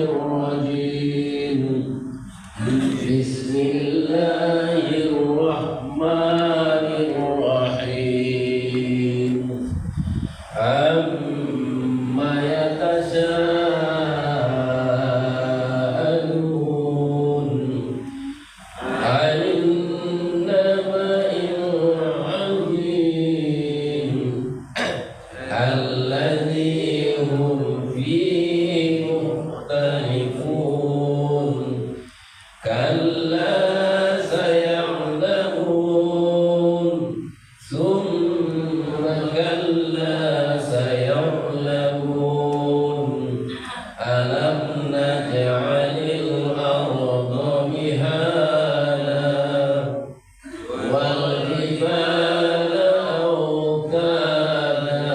الرجيم بسم الله الرحمن الرحيم عما يتساءلون عن النبأ العظيم الذي هم فيه مختلفون كلا سيعلمون ثم كلا سيعلمون ألم نجعل الأرض مهادا والجبال أوتادا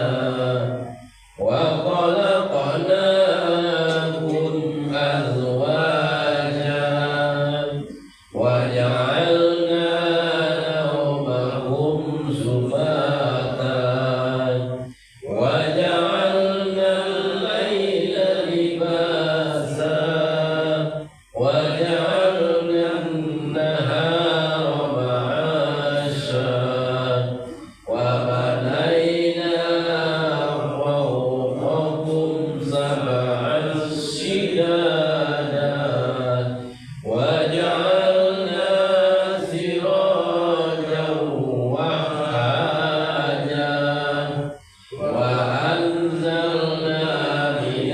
وخلقناكم أزواجا وجعلنا نومكم سباتا وجعلنا الليل لباسا وجعلنا النهار معاشا وبنينا فوقكم سبعا شدادا وجعلنا سراجا وهاجا وأنزلنا من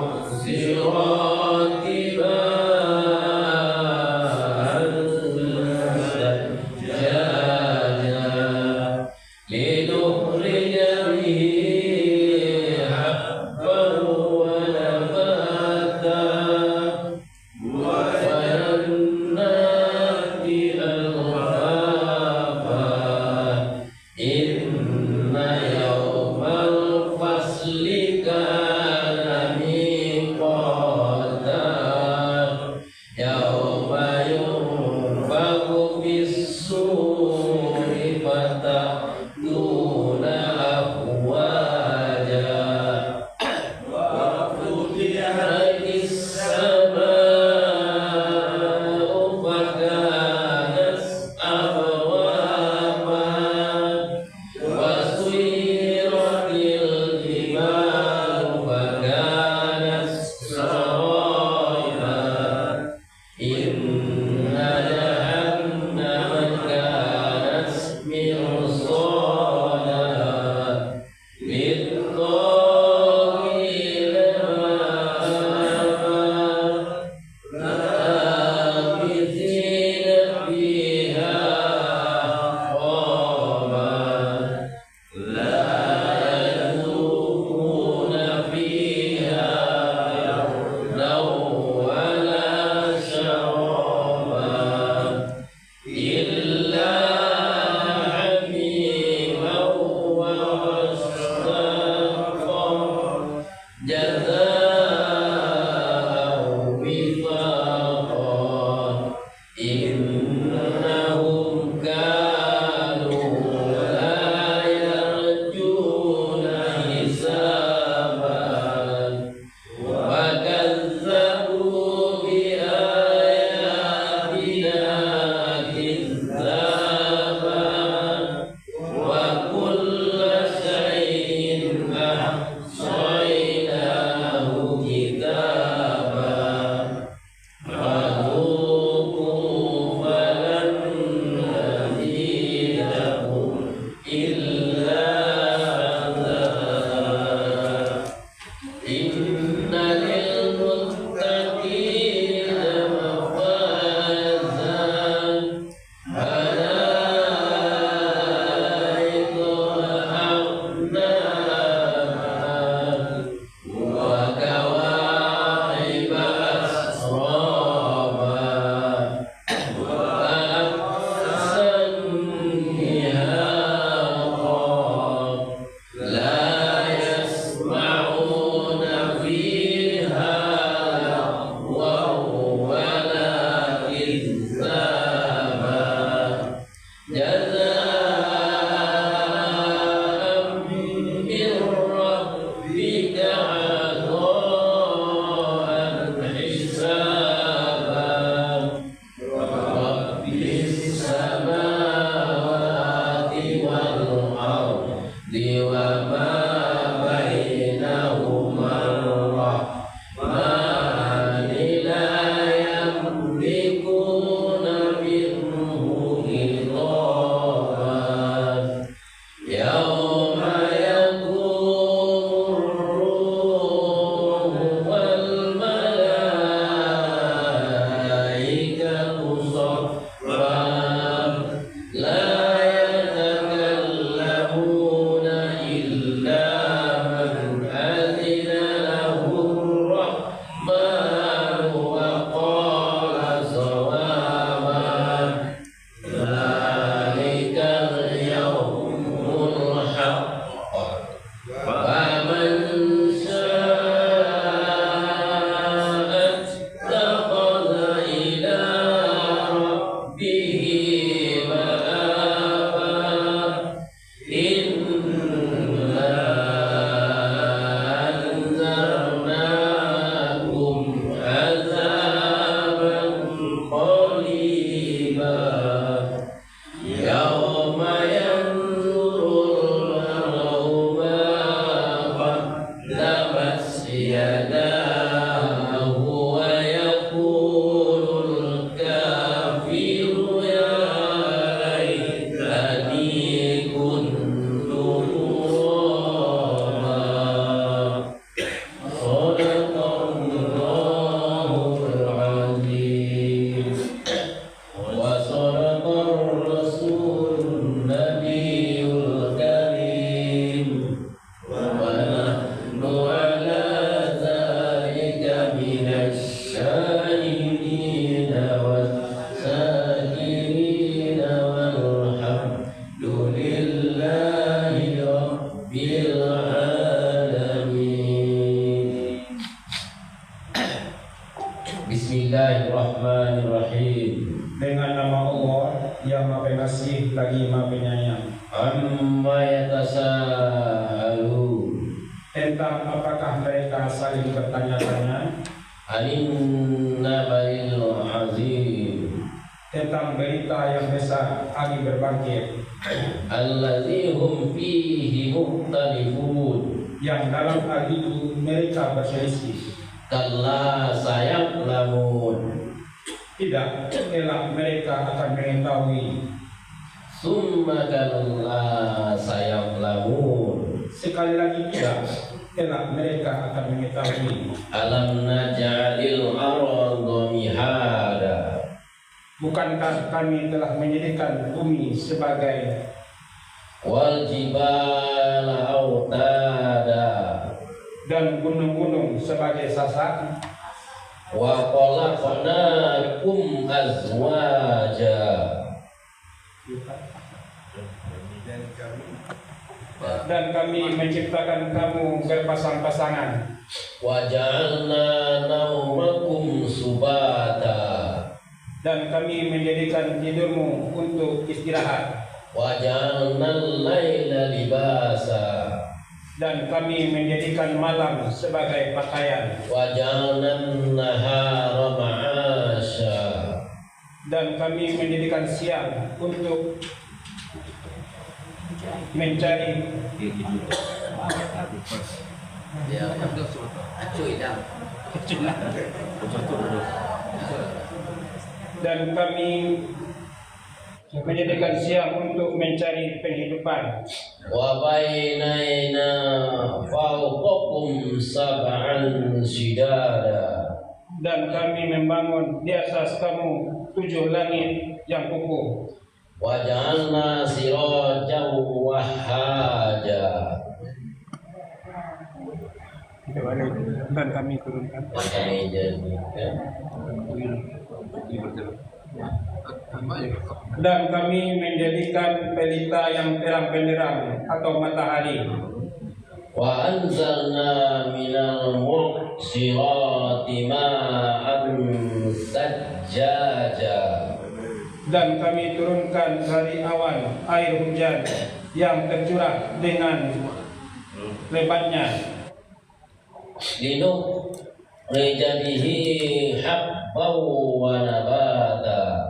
المعصرات ماء ثجاجا لنخرج به حبا ونباتا وجنات ألفافا إن يوم الفصل كان ميقاتا يوم ينفخ في الصور فتأتون أفواجا وفتحت السماء فكانت أبوابا وسيرت الجبال فكانت سرابا إن جهنم كانت مرصادا للطاغين مآبا لابثين فيها أحقابا لا يذوقون فيها بردا ولا شرابا إلا حميما وغساقا جزاء وفاقا إنهم كانوا لا يرجون حسابا وكذبوا بآياتنا كذابا وكل شيء أحصيناه يداه ويقول الكافر يا ليتني كنت ترابا صدق الله العظيم وصدق الرسول النبي الكريم ونحن على ذلك من الشاهدين والساكرين والحمد لله رب العالمين. Bismillahirrahmanirrahim. Dengan nama Allah yang Maha Pengasih lagi Maha Penyayang. Amma yatasaalu Tentang apakah mereka saling bertanya-tanya anin nabail azim tentang berita yang besar hari berbangkit allazi hum fihi mukhtalifun yang dalam hal itu mereka berselisih. kalla sayaqlamun Tidak, elak mereka akan mengetahui. summa kalla sayaqlamun Sekali lagi tidak, elak mereka akan mengetahui. alam naj'alil arda mihada Bukankah kami telah menjadikan bumi sebagai wal jibala autada dan gunung-gunung sebagai sasak, wa khalaqnakum azwaja dan kami menciptakan kamu berpasang-pasangan, wa ja'alna naumakum subata dan kami menjadikan tidurmu untuk istirahat, wa ja'alna al-laila libasa dan kami menjadikan malam sebagai pakaian, wa ja'alna an-nahara ma'asha dan kami menjadikan siang untuk mencari dan kami menjadikan siang untuk mencari penghidupan, wa bainana fawqakum sab'an shidada dan kami membangun di atas kamu 7 langit yang kukuh, wa ja'alna sirajan wahhaja dan kami turunkan kami jadikan dan kami menjadikan pelita yang terang benderang atau matahari, wa anzalna minal muqsirati ma'an sajjaja dan kami turunkan dari awan air hujan yang tercurah dengan lebatnya, linukhrijadihi habban wa nabata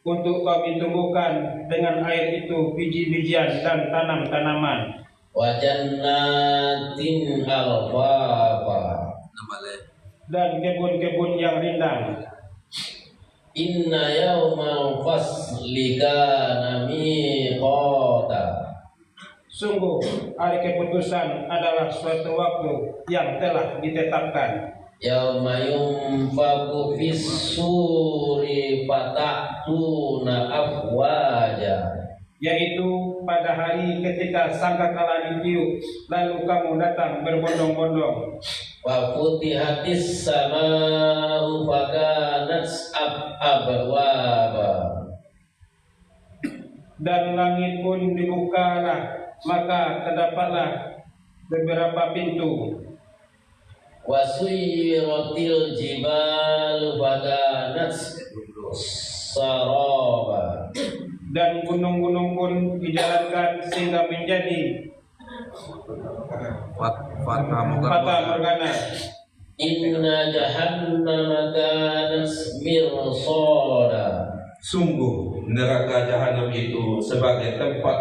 untuk kami tumbuhkan dengan air itu biji-bijian dan tanam-tanaman, wa jannatin alfafa dan kebun-kebun yang rindang. inna yawmal fasli kana miqata Sungguh hari keputusan adalah suatu waktu yang telah ditetapkan. yauma yunfaku fis suri fatatuna afwaja Yaitu pada hari ketika sangkakala ditiup, lalu kamu datang berbondong-bondong. wa futihatis sama'u fakanat abwaba Dan langit pun dibukalah, maka terdapatlah beberapa pintu. wa suyiratil jibalu fakanat saraba Dan gunung-gunung pun dijalankan sehingga menjadi fata morgana. inna jahannama kanat mirsada Sungguh neraka jahanam itu sebagai tempat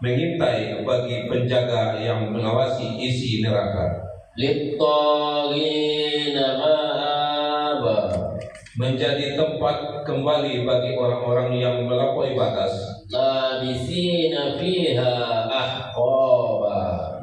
mengintai bagi penjaga yang mengawasi isi neraka. Lit-taghina ma'aba, menjadi tempat kembali bagi orang-orang yang melampaui batas. labisina fiha ahqaba,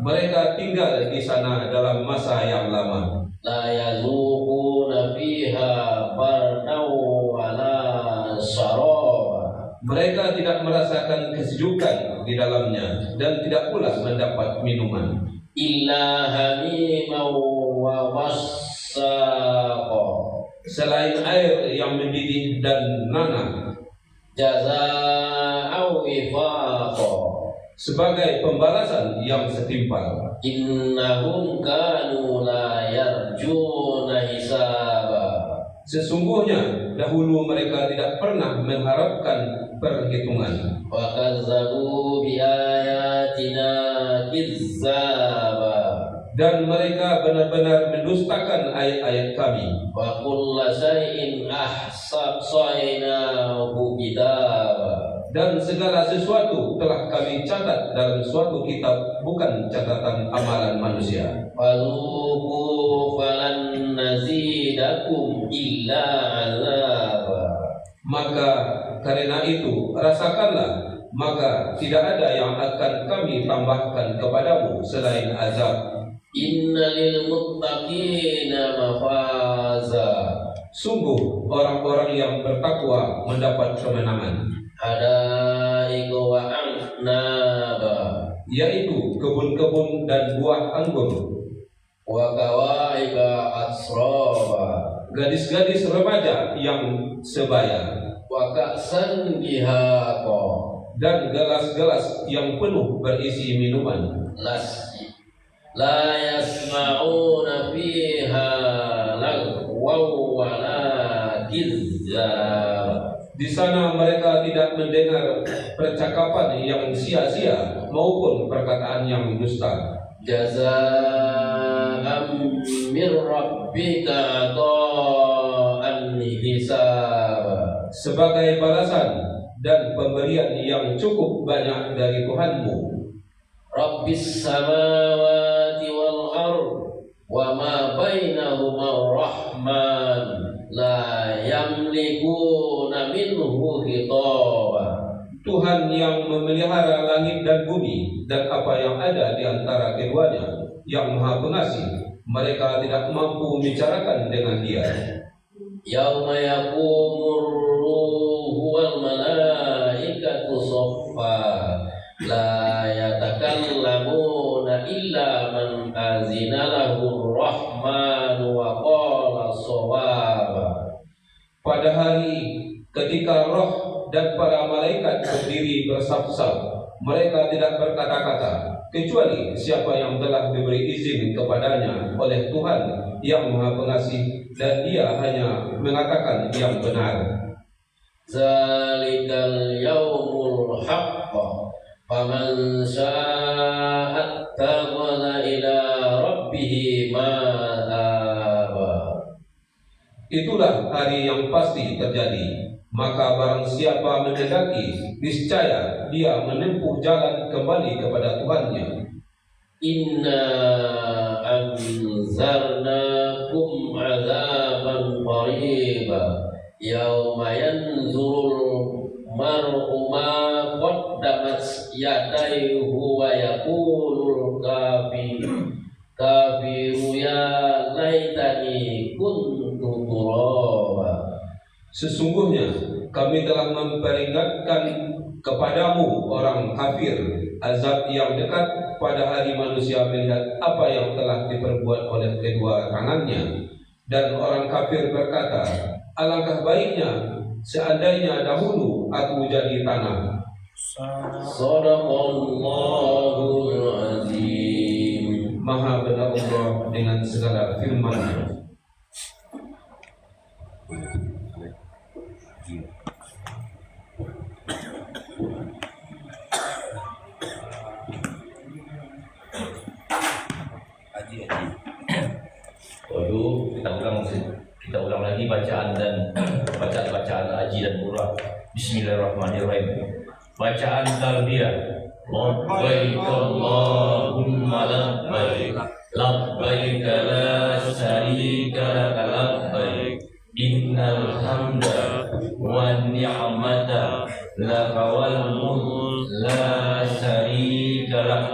Mereka tinggal di sana dalam masa yang lama. la yazuquna fiha bardaw wala syaraba, Mereka tidak merasakan kesejukan di dalamnya dan tidak pula mendapat minuman. illa hamiman wa wassaqa, Selain air yang mendidih dan nanah, jazaa'u wifaqa, sebagai pembalasan yang setimpal. innahum kanu la yarjuna hisaba, Sesungguhnya dahulu mereka tidak pernah mengharapkan perhitungan. wa kazzabu bi ayatina kizzaba, Dan mereka benar-benar mendustakan ayat-ayat kami. wa kulla syai'in ahsaynahu kitaba, Dan segala sesuatu telah kami catat dalam suatu kitab, bukan catatan amalan manusia. fadzuqu falan nazidakum illa azaba, Maka karena itu rasakanlah, maka tidak ada yang akan kami tambahkan kepadamu selain azab. innalil muttaqina mafaza, Sungguh orang-orang yang bertakwa mendapat kemenangan, hadaiqa wa a'naba, yaitu kebun-kebun dan buah anggur, wa kawaiba atsraba, gadis-gadis remaja yang sebaya, wa ka'san dihaqa, dan gelas-gelas yang penuh berisi minuman. la yasma'una fiha lagwaw wa la kizzaba, Di sana mereka tidak mendengar percakapan yang sia-sia maupun perkataan yang dusta. jazaa'an min rabbika ata'an hisaba, Sebagai balasan dan pemberian yang cukup banyak dari Tuhanmu. Rabbis samawati wal ard wa ma bainahuma rahman la yamlikuna minhu khitaba, Tuhan yang memelihara langit dan bumi dan apa yang ada di antara keduanya, yang Maha Pengasih, mereka tidak mampu membicarakan dengan Dia. yauma yaqumur ruhu wal malaikatu saffa, la yatakallamuna illa man azina lahu rahmanu wa qala shawaba. Pada hari ketika roh dan para malaikat berdiri bersaf-saf, mereka tidak berkata-kata kecuali siapa yang telah diberi izin kepadanya oleh Tuhan yang Maha Pengasih, dan Dia hanya mengatakan yang benar. Zalikal yaumul haqq, faman syaa'a ittakhadha ila rabbih ma'aba. Itulah hari yang pasti terjadi. Maka barang siapa menghendaki, niscaya dia menempuh jalan kembali kepada Tuhannya. Inna anzarnakum azaban qariba yauma yanzurul mar'u ma qaddamat yadayhi wa yaqulul kafiru ya laitani kuntu turaba. Sesungguhnya kami telah memperingatkan kepadamu orang kafir azab yang dekat pada hari manusia melihat apa yang telah diperbuat oleh kedua tangannya. Dan orang kafir berkata, alangkah baiknya seandainya dahulu aku jadi tanah. Shadaqallahul azim. Maha benar Allah dengan segala firman-Nya. Waduh, kita ulang lagi bacaan dan bacaan haji dan umrah. Bismillahirrahmanirrahim. Bacaan talbiyah. Labbaik Allahumma labbaik. labbaik la syarika lak labbaik innal hamda wan ni'mata laka wal mulk la syarika lak.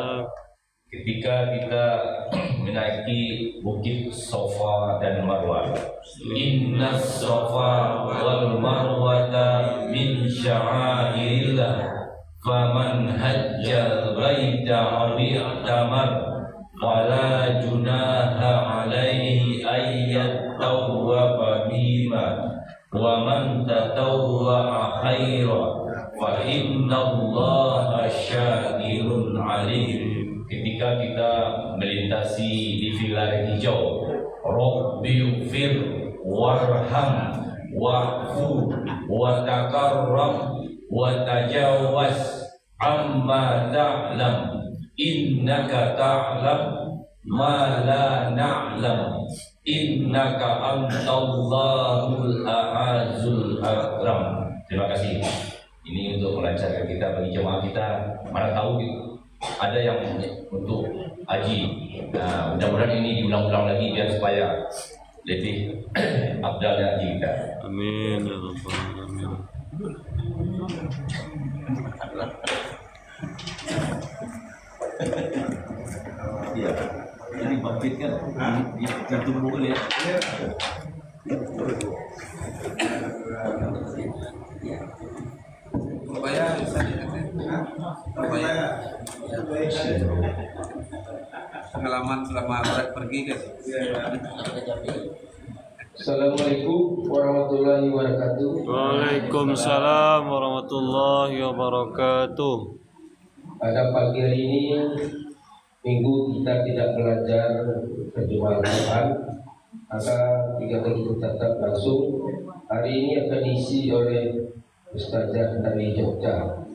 Ketika kita menaiki bukit Safa dan Marwah, inna Safa wal Marwata min sya'airillah faman hajjal baita aw i'tamar fala junaha alaihi ayyat tawwafa bima wa man tatawwa'a khaira fa innallaha syakirun alim. Ketika kita melintasi di Vilar Hijau, Rabbighfir warham wa'fu wa takarram wa tajawaz amma ta'lam innaka ta'lam ma la na'lam innaka antallahul a'azul akram. Terima kasih. Ini untuk melancarkan kita bagi jemaah kita. Mana tahu ada yang untuk haji. Nah, mudah-mudahan ini diulang-ulang lagi biar supaya lebih afdalnya haji kita. Amin ya rabbal alamin. Iya, ini bangkit kan? Jantung boleh. Pengalaman selama pergi guys. Assalamualaikum warahmatullahi wabarakatuh. Waalaikumsalam warahmatullahi wabarakatuh. Pada pagi hari ini, minggu kita tidak belajar terjemahan Al-Quran, maka 3 kali tetap langsung. Hari ini akan diisi oleh Ustazah dari Jogja.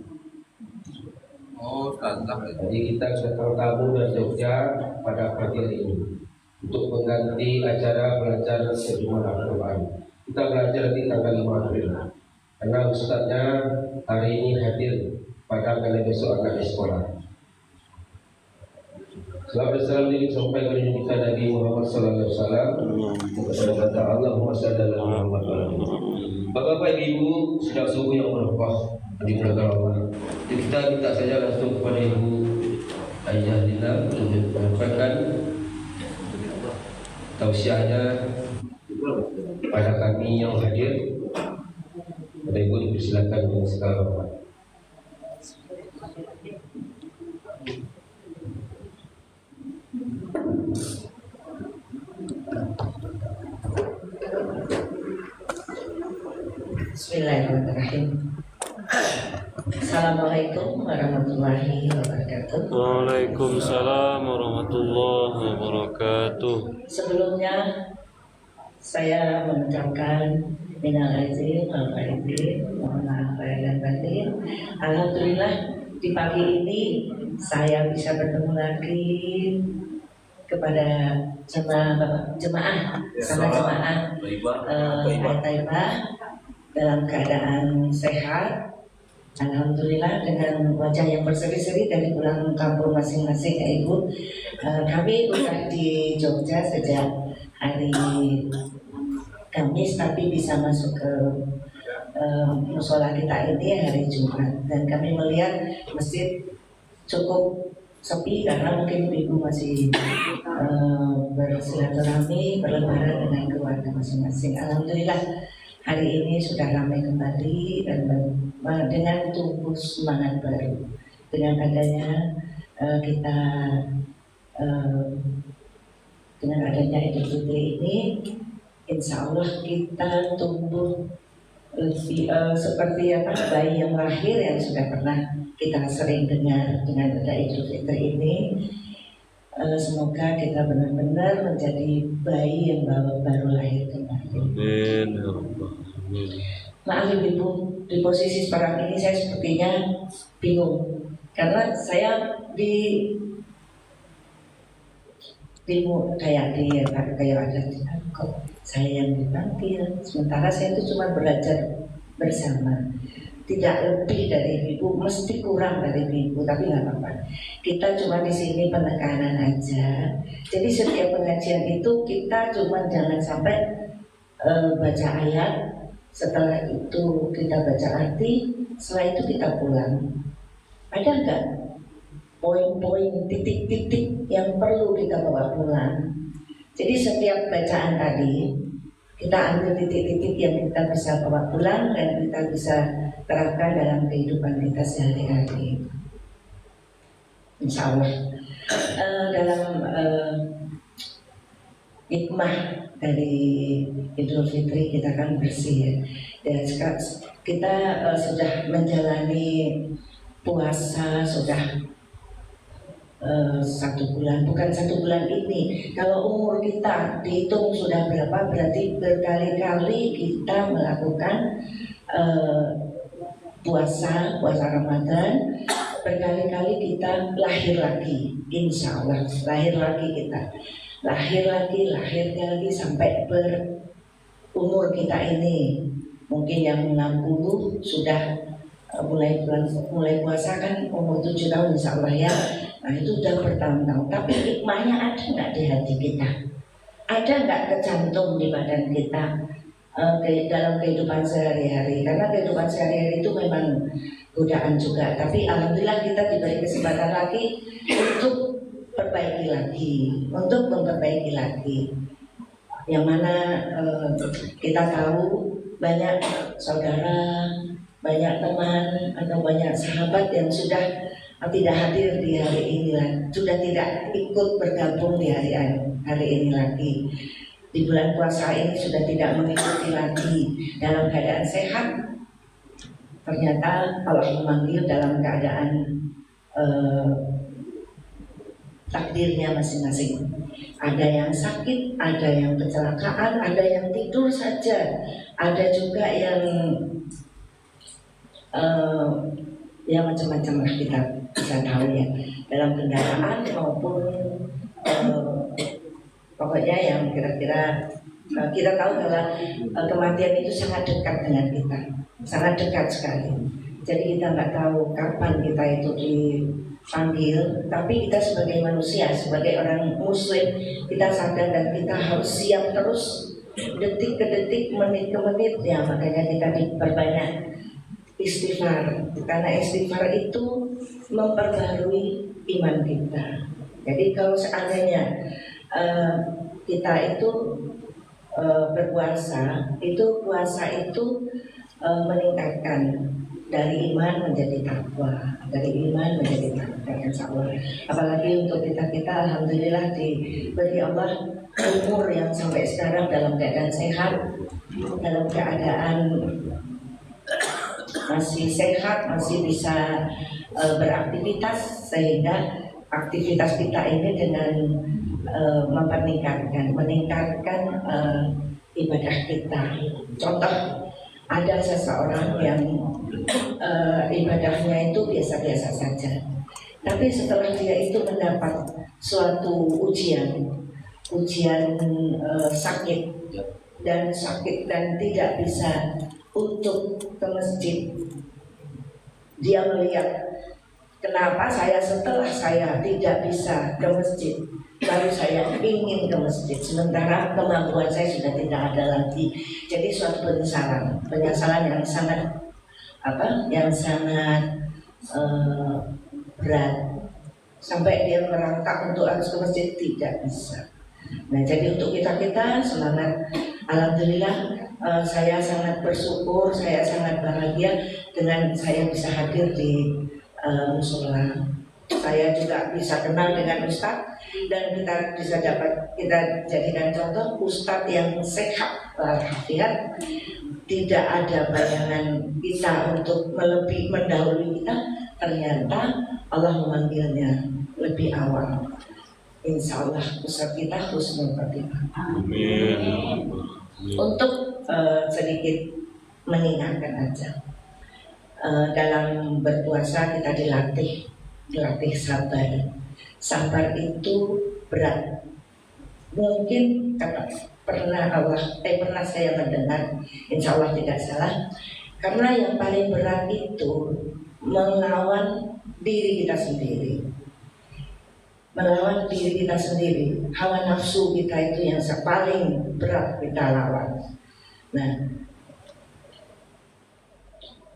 Oh, tantang. Jadi kita datang tamu dari Jogja pada pagi hari ini untuk mengganti acara belajar terjemahan Al-Quran. Kita belajar di tanggal 5 April karena ustaznya hari ini hadir, pada karena besok akan di sekolah. Selamat salam disampaikan kepada kita Nabi Muhammad sallallahu alaihi wasallam. Kepada Allahumma shalli ala Muhammad. Bapak-bapak, Ibu, sudah subuh yang berkah di belakang Allah. Jadi kita minta saja langsung kepada Ibu Ayah Lina untuk menyampaikan tausiahnya pada kami yang hadir. Pada Ibu dipersilakan dengan segala hormat. Bismillahirrahmanirrahim. Assalamualaikum warahmatullahi wabarakatuh. Waalaikumsalam warahmatullahi wabarakatuh. Sebelumnya saya mengucapkan minal aizin wal faizin, mohon maaf lahir dan batin. Alhamdulillah di pagi ini saya bisa bertemu lagi kepada jemaah Taibah dalam keadaan sehat. Alhamdulillah dengan wajah yang berseri-seri dari pulang kampung masing-masing ya Ibu. Kami sudah di Jogja sejak hari Kamis, tapi bisa masuk ke musola kita ini hari Jumat, dan kami melihat masjid cukup sepi karena mungkin ibu masih bersilaturahmi, berlebaran dengan keluarga masing-masing. Alhamdulillah hari ini sudah ramai kembali dan dengan tumbuh semangat baru. Dengan adanya kita dengan adanya Idul Fitri ini, insya Allah kita tumbuh lebih seperti bayi yang lahir yang sudah pernah kita sering dengar. Dengan ada Idul Fitri ini, semoga kita benar-benar menjadi bayi yang baru lahir kembali. Amin. Maaf Ibu, di posisi sekarang ini saya sepertinya bingung karena saya kayak ada kok saya yang dipanggil, sementara saya itu cuma belajar bersama. Tidak lebih dari ibu, mesti kurang dari ibu, tapi nggak apa-apa. Kita cuma di sini penekanan aja. Jadi setiap pengajian itu kita cuma jangan sampai baca ayat, setelah itu kita baca arti, setelah itu kita pulang. Ada nggak poin-poin, titik-titik yang perlu kita bawa pulang? Jadi setiap bacaan tadi kita ambil titik-titik yang kita bisa bawa pulang dan kita bisa terapkan dalam kehidupan kita sehari-hari. Insya Allah dalam hikmah dari Idul Fitri kita kan bersih ya. Dan kita sudah menjalani puasa sudah 1 bulan, bukan 1 bulan ini. Kalau umur kita dihitung sudah berapa, berarti berkali-kali kita melakukan puasa Ramadan, berkali-kali kita lahir lagi, insya Allah lahir lagi kita, lahir lagi sampai berumur kita ini. Mungkin yang 60 sudah mulai puasa kan umur 7 tahun insya Allah ya. Nah itu udah bertahun-tahun. Tapi hikmahnya ada nggak di hati kita? Ada nggak kecantum di badan kita dalam kehidupan sehari-hari? Karena kehidupan sehari-hari itu memang godaan juga. Tapi alhamdulillah kita diberi kesempatan lagi untuk memperbaiki lagi. Yang mana kita tahu banyak saudara, banyak teman atau banyak sahabat yang sudah tidak hadir di hari ini lagi, sudah tidak ikut bergabung di hari ini lagi. Di bulan puasa ini sudah tidak mengikuti lagi dalam keadaan sehat. Ternyata Allah memanggil dalam keadaan takdirnya masing-masing. Ada yang sakit, ada yang kecelakaan, ada yang tidur saja, ada juga yang ya macam-macam lah kita bisa tahu ya, dalam kendaraan maupun pokoknya yang kira-kira kita tahu kalau kematian itu sangat dekat dengan kita, sangat dekat sekali. Jadi kita nggak tahu kapan kita itu dipanggil, tapi kita sebagai manusia, sebagai orang muslim, kita sadar dan kita harus siap terus detik ke detik, menit ke menit ya. Makanya kita diperbanyak istighfar, karena istighfar itu memperbarui iman kita. Jadi kalau seandainya kita itu berpuasa, itu puasa itu meningkatkan dari iman menjadi takwa, dari iman menjadi takwa, insya Allah. Apalagi untuk kita alhamdulillah diberi Allah umur yang sampai sekarang dalam keadaan sehat, dalam keadaan masih sehat, masih bisa beraktivitas, sehingga aktivitas kita ini dengan meningkatkan ibadah kita. Contoh, ada seseorang yang ibadahnya itu biasa-biasa saja, tapi setelah dia itu mendapat suatu ujian sakit dan tidak bisa untuk ke masjid. Dia melihat, kenapa setelah saya tidak bisa ke masjid, baru saya ingin ke masjid, sementara kemampuan saya sudah tidak ada lagi. Jadi suatu penyesalan yang sangat berat, sampai dia merangkak untuk harus ke masjid, tidak bisa. Nah, jadi untuk kita semangat. Alhamdulillah, saya sangat bersyukur, saya sangat bahagia dengan saya bisa hadir di musola. Saya juga bisa kenal dengan Ustadz, dan kita jadikan contoh Ustadz yang sehat walafiat. Tidak ada bayangan kita untuk mendahului kita. Ternyata Allah memanggilnya lebih awal. Insya Allah Ustadz kita husnul khotimah. Untuk sedikit mengingatkan aja, dalam berpuasa kita dilatih sabar. Sabar itu berat. Mungkin pernah saya mendengar, insya Allah tidak salah, Karena yang paling berat itu melawan diri kita sendiri. Melawan diri kita sendiri, hawa nafsu kita itu yang paling berat kita lawan. Nah,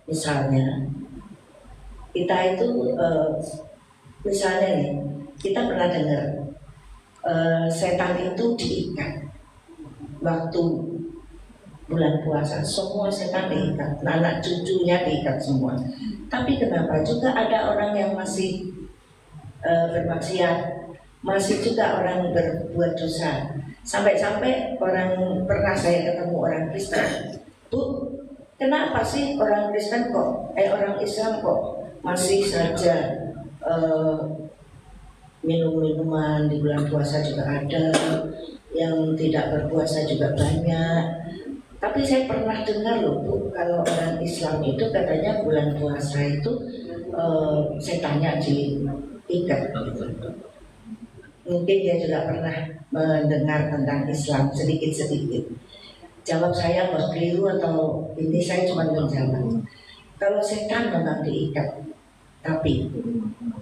misalnya kita itu misalnya nih, kita pernah dengar setan itu diikat waktu bulan puasa, semua setan diikat, anak cucunya diikat semua. Tapi kenapa juga ada orang yang masih bermaksiat, masih juga orang berbuat dosa. Sampai-sampai pernah saya ketemu orang Kristen, Bu, kenapa sih orang Kristen kok, orang Islam kok masih saja minum-minuman di bulan puasa juga ada, yang tidak berpuasa juga banyak. Tapi saya pernah dengar loh Bu, kalau orang Islam itu katanya bulan puasa itu setannya diikat. Mungkin dia juga pernah mendengar tentang Islam sedikit-sedikit. Jawab saya keliru atau ini saya cuma menjawab. Kalau setan memang diikat, tapi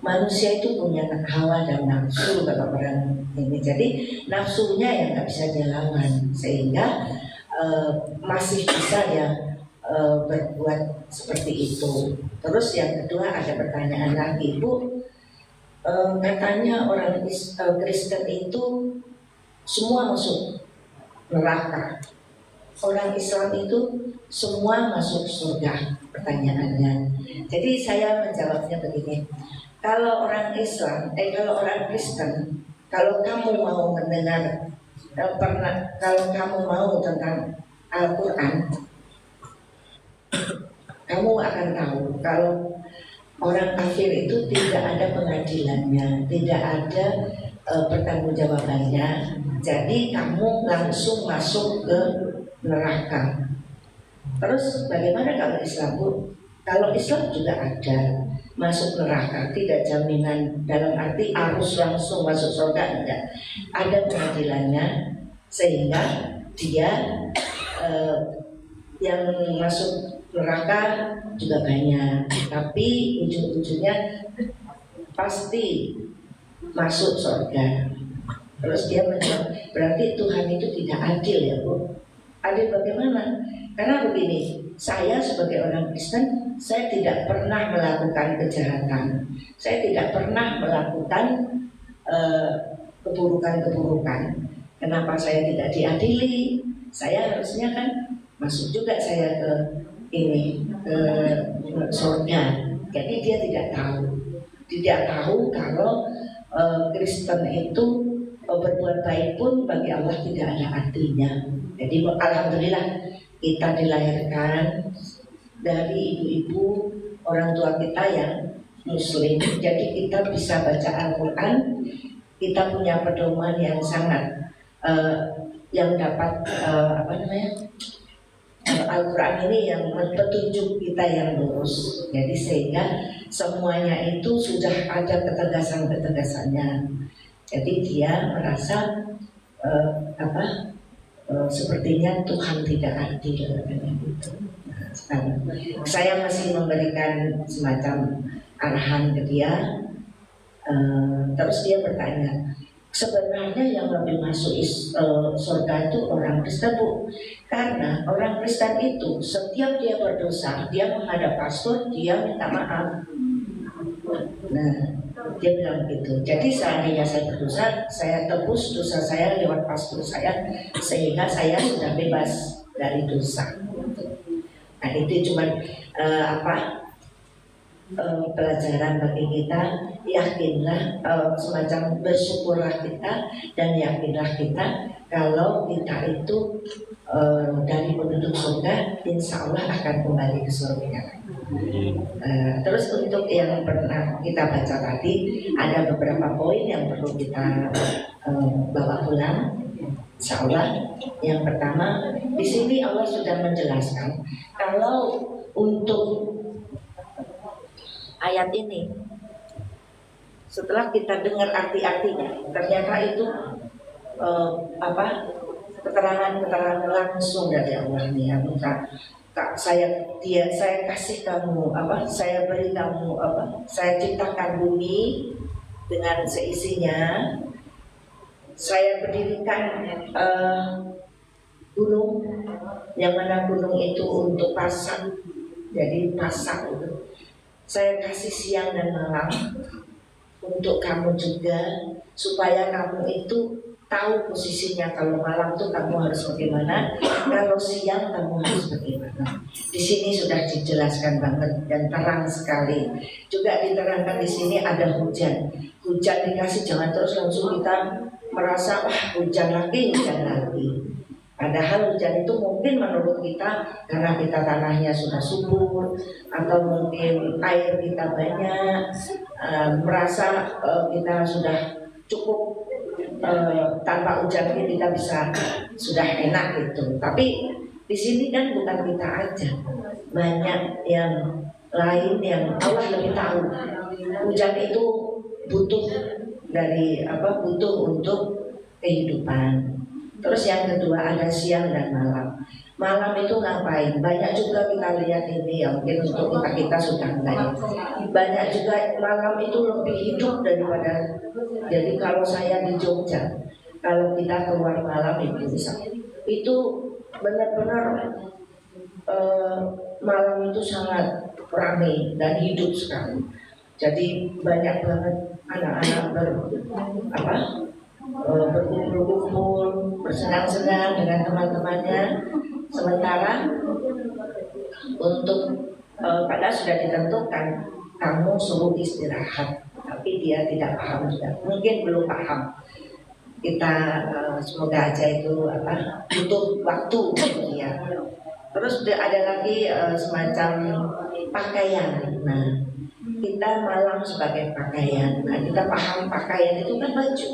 manusia itu punya hawa dan nafsu kalau orang ini. Jadi nafsunya yang nggak bisa dia lawan, sehingga masih bisa ya berbuat seperti itu. Terus yang kedua ada pertanyaan lagi, Bu, katanya orang Kristen itu semua masuk neraka, orang Islam itu semua masuk surga, pertanyaannya. Jadi saya menjawabnya begini, kalau orang Islam, kalau orang Kristen, kalau kamu mau mendengar kalau kamu mau tentang Al-Quran, kamu akan tahu kalau orang kafir itu tidak ada pengadilannya, tidak ada pertanggungjawabannya. Jadi kamu langsung masuk ke neraka. Terus bagaimana kalau Islam, Bu? Kalau Islam juga ada masuk neraka, tidak jaminan dalam arti harus langsung masuk surga, enggak. Ada pengadilannya, sehingga dia yang masuk neraka juga banyak, tapi ujung-ujungnya pasti masuk surga. Terus dia menjawab, berarti Tuhan itu tidak adil ya Bu? Adil bagaimana? Karena begini, saya sebagai orang Kristen, saya tidak pernah melakukan kejahatan, saya tidak pernah melakukan keburukan-keburukan. Kenapa saya tidak diadili? Saya harusnya kan masuk juga saya ke surga. Jadi dia tidak tahu kalau Kristen itu berbuat baik pun bagi Allah tidak ada artinya. Jadi alhamdulillah kita dilahirkan dari ibu-ibu orang tua kita yang Muslim. Jadi kita bisa baca Al-Quran, kita punya pedoman yang sangat yang dapat Al-Quran ini yang petunjuk kita yang lurus. Jadi sehingga semuanya itu sudah ada ketegasan-ketegasannya. Jadi dia merasa sepertinya Tuhan tidak adil gitu. Saya masih memberikan semacam arahan ke dia. Terus dia bertanya, sebenarnya yang lebih masuk surga itu orang Kristen, Bu. Karena orang Kristen itu setiap dia berdosa, dia menghadap pastor, dia minta maaf. Nah, dia bilang gitu. Jadi seandainya saya berdosa, saya tebus dosa saya lewat pastor saya, sehingga saya sudah bebas dari dosa. Nah, itu cuma pelajaran bagi kita. Yakinlah, semacam bersyukurlah kita, dan yakinlah kita kalau kita itu dari penduduk surga, insya Allah akan kembali ke surga. Terus untuk yang pernah kita baca tadi, ada beberapa poin yang perlu kita bawa pulang. Insya Allah, yang pertama, di sini Allah sudah menjelaskan kalau untuk ayat ini, setelah kita dengar arti-artinya, ternyata itu keterangan-keterangan langsung dari Allah nih, ya, saya kasih kamu saya beri kamu saya ciptakan bumi dengan seisinya, saya berdirikan gunung, yang mana gunung itu untuk pasak, jadi pasak itu. Saya kasih siang dan malam untuk kamu juga, supaya kamu itu tahu posisinya. Kalau malam tuh kamu harus bagaimana, kalau siang kamu harus bagaimana. Di sini sudah dijelaskan banget dan terang sekali. Juga diterangkan di sini ada hujan. Hujan dikasih, jangan terus langsung kita merasa hujan lagi. Padahal hujan itu mungkin menurut kita karena kita tanahnya sudah subur, atau mungkin air kita banyak, merasa kita sudah cukup, tanpa hujan ini kita sudah enak gitu. Tapi di sini kan bukan kita aja, banyak yang lain yang Allah lebih tahu. Hujan itu butuh untuk kehidupan. Terus yang kedua ada siang dan malam. Malam itu ngapain? Banyak juga kita lihat ini ya, mungkin untuk kita sudah banyak. Banyak juga malam itu lebih hidup daripada. Jadi kalau saya di Jogja, kalau kita keluar malam itu benar-benar malam itu sangat ramai dan hidup sekali. Jadi banyak banget anak-anak berkumpul-kumpul, bersenang-senang dengan teman-temannya. Sementara untuk padahal sudah ditentukan kamu suruh istirahat, tapi dia tidak paham juga, mungkin belum paham. Kita semoga aja itu butuh waktu ya. Terus ada lagi semacam pakaian. Nah, kita malam sebagai pakaian. Nah, kita paham pakaian itu kan baju.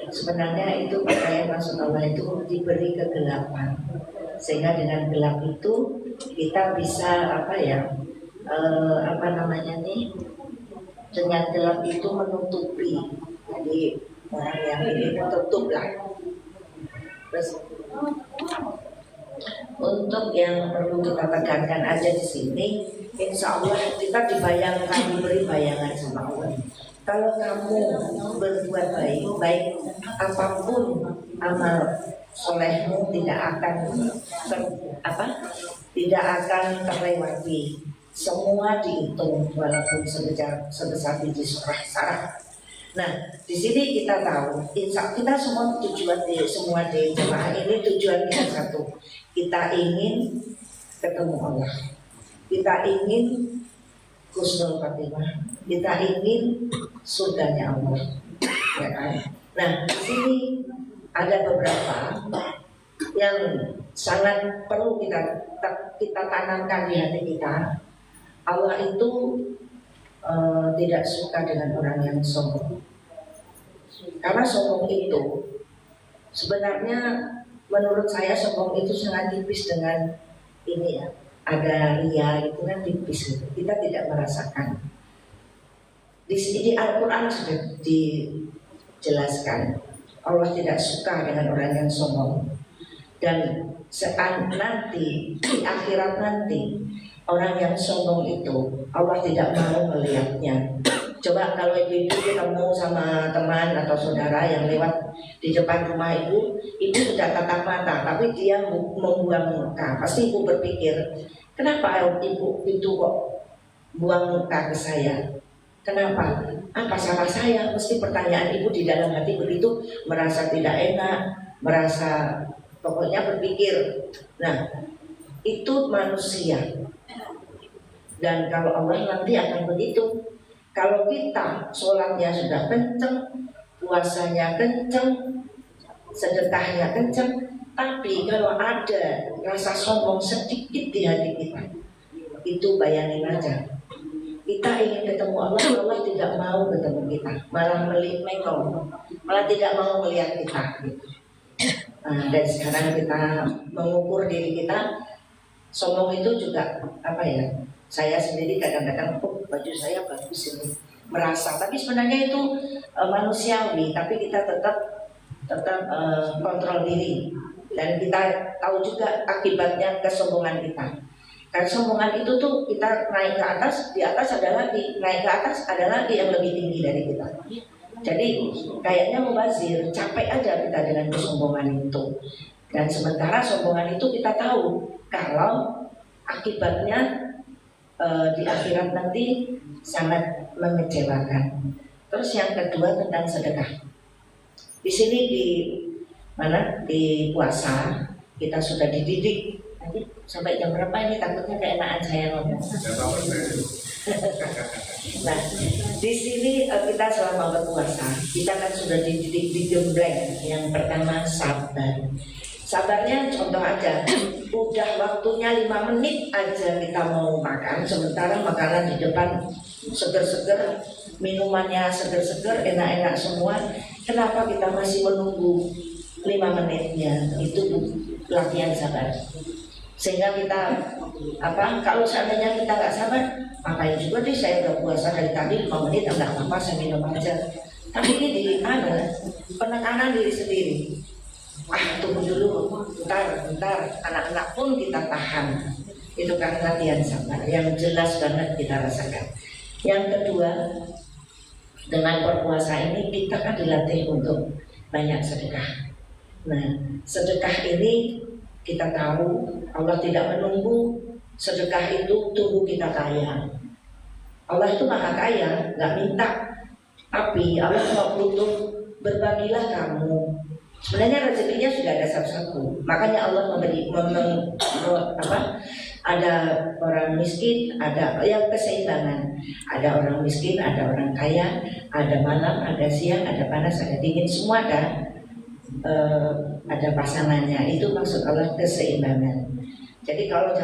Sebenarnya itu pakaian maksud Allah itu diberi kegelapan, sehingga dengan gelap itu kita bisa dengan gelap itu menutupi. Jadi orang yang ini tertutup lah. Terus untuk yang perlu kita tekankan aja di sini, insya Allah kita diberi bayangan sama Allah. Kalau kamu berbuat baik apapun amal solehmu tidak akan terlewati. Semua dihitung walaupun sebesar biji sarah. Nah, di sini kita tahu, kita semua semua di jemaah ini tujuan kita satu. Kita ingin ketemu Allah. Kita ingin husnul khotimah. Kita ingin surganya Allah. Ya kan? Nah, di sini ada beberapa yang sangat perlu kita tanamkan di hati kita. Allah itu tidak suka dengan orang yang sombong. Karena sombong itu sebenarnya menurut saya sombong itu sangat tipis dengan ini ya. Ada ria itu kan tipis gitu. Kita tidak merasakan. Di sini Al-Quran sudah dijelaskan Allah tidak suka dengan orang yang sombong. Dan nanti di akhirat nanti orang yang sombong itu Allah tidak mau melihatnya. Coba kalau ibu ketemu sama teman atau saudara yang lewat di depan rumah ibu sudah tatap mata, tapi dia membuang muka. Pasti ibu berpikir, kenapa ibu itu kok buang muka ke saya? Kenapa? Apa salah saya? Mesti pertanyaan ibu di dalam hati begitu, merasa tidak enak, merasa pokoknya berpikir. Nah, itu manusia. Dan kalau Allah nanti akan begitu. Kalau kita sholatnya sudah kenceng, puasanya kenceng, sedekahnya kenceng, tapi kalau ada rasa sombong sedikit di hati kita, itu bayangin aja. Kita ingin ketemu Allah, Allah tidak mau ketemu kita, malah malah tidak mau melihat kita. Nah, dan sekarang kita mengukur diri kita, sombong itu juga saya sendiri kadang-kadang baju saya bagus ini, merasa, tapi sebenarnya itu manusiawi, tapi kita tetap kontrol diri. Dan kita tahu juga akibatnya kesombongan kita. Karena sombongan itu tuh kita naik ke atas, di atas ada lagi, naik ke atas ada lagi yang lebih tinggi dari kita. Jadi kayaknya mubazir, capek aja kita dengan kesombongan itu. Dan sementara sombongan itu kita tahu kalau akibatnya di akhirat nanti sangat mengecewakan. Terus yang kedua tentang sedekah. Di sini di puasa kita sudah dididik. Nanti sampai jam berapa ini takutnya keenaan saya ngomong. Nah, di sini kita selama berpuasa kita kan sudah dididik digembleng. Yang pertama sabar. Sabarnya contoh aja, udah waktunya 5 menit aja kita mau makan, sementara makanan di depan seger-seger, minumannya seger-seger, enak-enak semua. Kenapa kita masih menunggu 5 menitnya? Itu latihan sabar. Sehingga kita kalau seandainya kita nggak sabar, ngapain juga deh saya udah puasa dari tadi 5 menit nggak apa-apa, saya minum aja. Tapi ini penekanan diri sendiri. Tunggu dulu, bentar, anak-anak pun kita tahan. Itu kan latihan sabar yang jelas banget kita rasakan. Yang kedua, dengan berpuasa ini kita kan dilatih untuk banyak sedekah. Nah, sedekah ini kita tahu Allah tidak menunggu sedekah itu tunggu kita kaya. Allah itu maha kaya, nggak minta. Tapi Allah cuma butuh berbagilah kamu. Sebenarnya rezekinya sudah ada satu-satu. Makanya Allah memberi ada orang miskin, ada yang keseimbangan. Ada orang miskin, ada orang kaya, ada malam, ada siang, ada panas, ada dingin, semua ada pasangannya. Itu maksud Allah keseimbangan. Jadi kalau